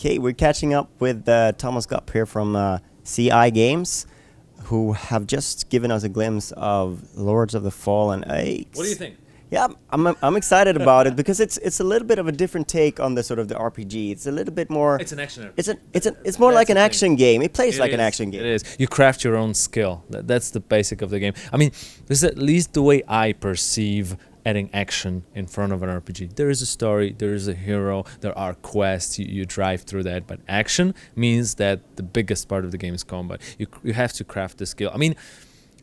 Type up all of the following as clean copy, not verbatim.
Okay, we're catching up with Tomasz Gop here from CI Games, who have just given us a glimpse of Lords of the Fallen. What do you think? Yeah, I'm excited about it because it's a little bit of a different take on the sort of the RPG. It's a little bit more. It's an action RPG. It's more like an action game. It plays like an action game. It is. You craft your own skill. That's the basic of the game. I mean, this is at least the way I perceive adding action in front of an RPG. There is a story, there is a hero, there are quests, you drive through that, but action means that the biggest part of the game is combat. You have to craft the skill. I mean,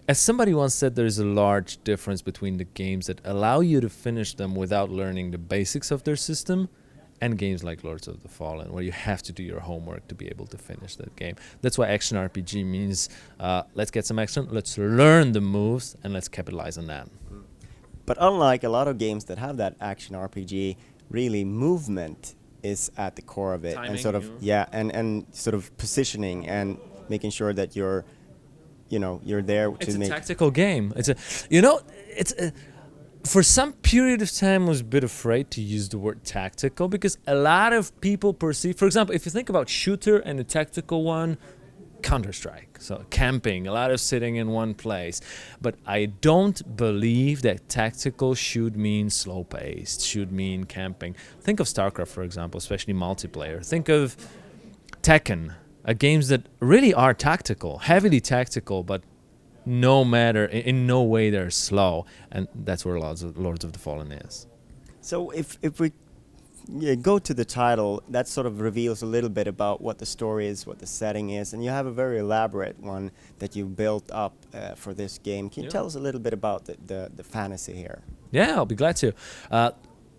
as somebody once said, there's a large difference between the games that allow you to finish them without learning the basics of their system and games like Lords of the Fallen, where you have to do your homework to be able to finish that game. That's why action RPG means let's get some action, let's learn the moves, and let's capitalize on that. But unlike a lot of games that have that action RPG, really movement is at the core of it. Timing, and sort of and sort of positioning and making sure that you're there to It's make. a tactical game. For some period of time I was a bit afraid to use the word tactical because a lot of people perceive, for example, if you think about shooter and a tactical one, Counter-Strike, so camping, a lot of sitting in one place. But I don't believe that tactical should mean slow-paced, should mean camping. Think of StarCraft, for example, especially multiplayer. Think of Tekken, games that really are tactical, heavily tactical, but no matter, in no way they're slow. And that's where Lords of the Fallen is. So if we go to the title, that sort of reveals a little bit about what the story is, what the setting is, and you have a very elaborate one that you built up for this game. Can you tell us a little bit about the fantasy here? Yeah, I'll be glad to.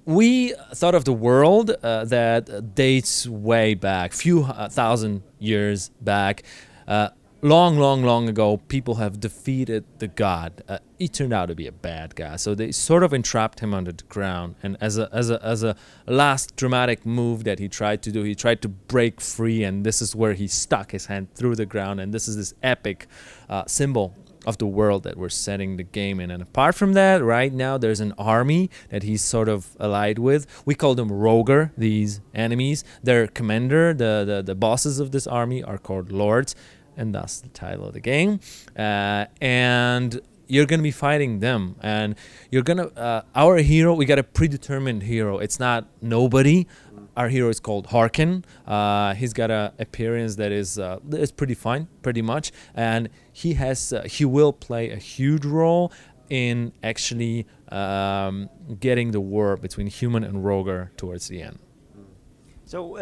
We thought of the world that dates way back, few thousand years back. Long ago, people have defeated the god. He turned out to be a bad guy, so they sort of entrapped him under the ground. And as a last dramatic move that he tried to do, he tried to break free, and this is where he stuck his hand through the ground. And this is this epic symbol of the world that we're setting the game in. And apart from that, right now there's an army that he's sort of allied with. We call them Roger, these enemies. Their commander, the bosses of this army are called Lords. And that's the title of the game. And you're going to be fighting them. And you're going to... our hero, we got a predetermined hero. It's not nobody. Our hero is called Harkin. He's got an appearance that is pretty fine, pretty much. And he will play a huge role in actually getting the war between human and Roger towards the end. So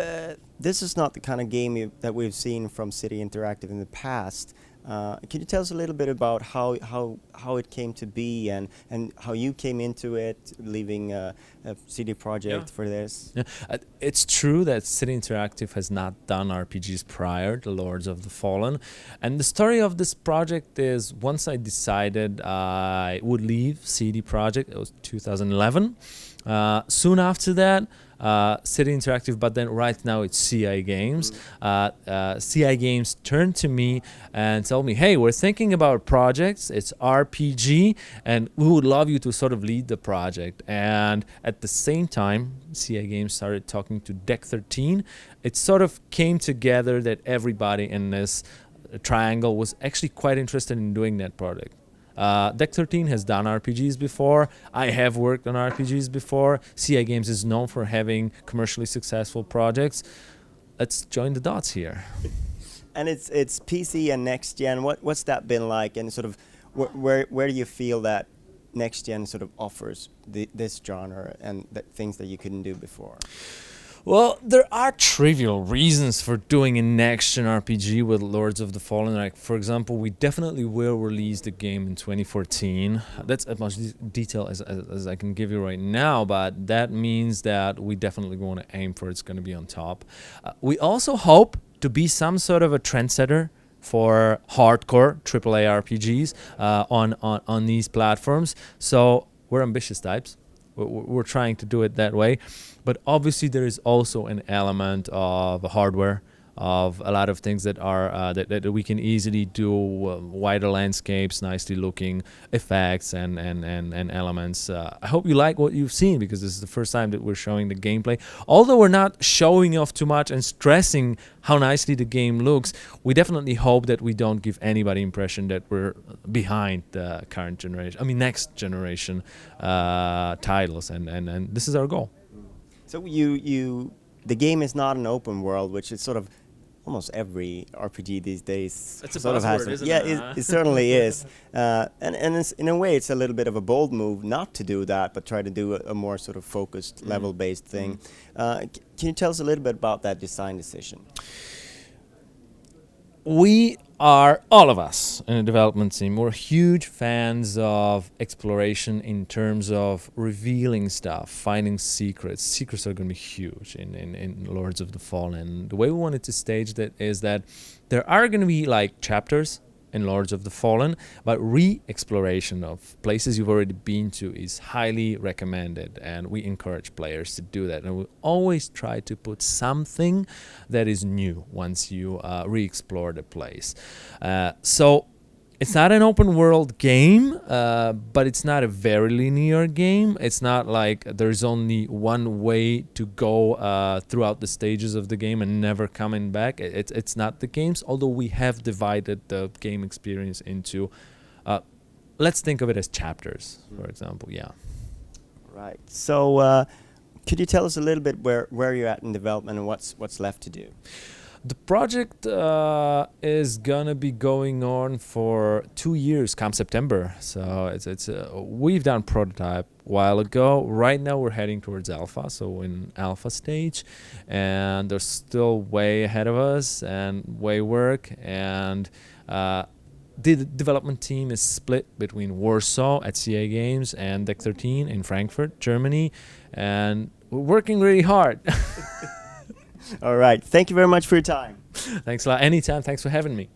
this is not the kind of game that we've seen from City Interactive in the past. Can you tell us a little bit about how it came to be and how you came into it, leaving a CD Projekt for this? Yeah. It's true that City Interactive has not done RPGs prior to Lords of the Fallen. And the story of this project is once I decided I would leave CD Projekt, it was 2011. Soon after that, City Interactive, but then right now it's CI Games. CI Games turned to me and told me, hey, we're thinking about projects, it's RPG, and we would love you to sort of lead the project. And at the same time, CI Games started talking to Deck 13. It sort of came together that everybody in this triangle was actually quite interested in doing that project. Deck 13 has done RPGs before. I have worked on RPGs before. CI Games is known for having commercially successful projects. Let's join the dots here. And it's PC and next gen. What's that been like? And sort of where do you feel that next gen sort of offers this genre and things that you couldn't do before? Well, there are trivial reasons for doing a next-gen RPG with Lords of the Fallen. Like, for example, we definitely will release the game in 2014. That's as much detail as I can give you right now, but that means that we definitely want to aim for it's going to be on top. We also hope to be some sort of a trendsetter for hardcore AAA RPGs on these platforms. So we're ambitious types. We're trying to do it that way. But obviously there is also an element of hardware, of a lot of things that are that we can easily do, wider landscapes, nicely looking effects and elements. I hope you like what you've seen, because this is the first time that we're showing the gameplay. Although we're not showing off too much and stressing how nicely the game looks, we definitely hope that we don't give anybody impression that we're behind the current generation, I mean next generation titles, and this is our goal. So the game is not an open world, which is sort of almost every RPG these days. It's a sort of has buzzword, isn't yeah, it? it certainly is. And it's, in a way, it's a little bit of a bold move not to do that, but try to do a more sort of focused, level-based thing. Can you tell us a little bit about that design decision? We are, all of us in the development team, we're huge fans of exploration in terms of revealing stuff, finding secrets. Secrets are going to be huge in Lords of the Fallen. The way we wanted to stage that is that there are going to be like chapters in Lords of the Fallen, but re-exploration of places you've already been to is highly recommended, and we encourage players to do that. And we always try to put something that is new once you re-explore the place. So it's not an open world game, but it's not a very linear game. It's not like there's only one way to go throughout the stages of the game and never coming back. It's not the games, although we have divided the game experience into, let's think of it as chapters, for example, yeah. Right. So could you tell us a little bit where you're at in development and what's left to do? The project is gonna be going on for 2 years come September. So it's we've done prototype a while ago. Right now we're heading towards alpha, so in alpha stage, and there's still way ahead of us and way work. And the development team is split between Warsaw at CA Games and Deck 13 in Frankfurt, Germany, and we're working really hard. All right. Thank you very much for your time. Thanks a lot. Anytime. Thanks for having me.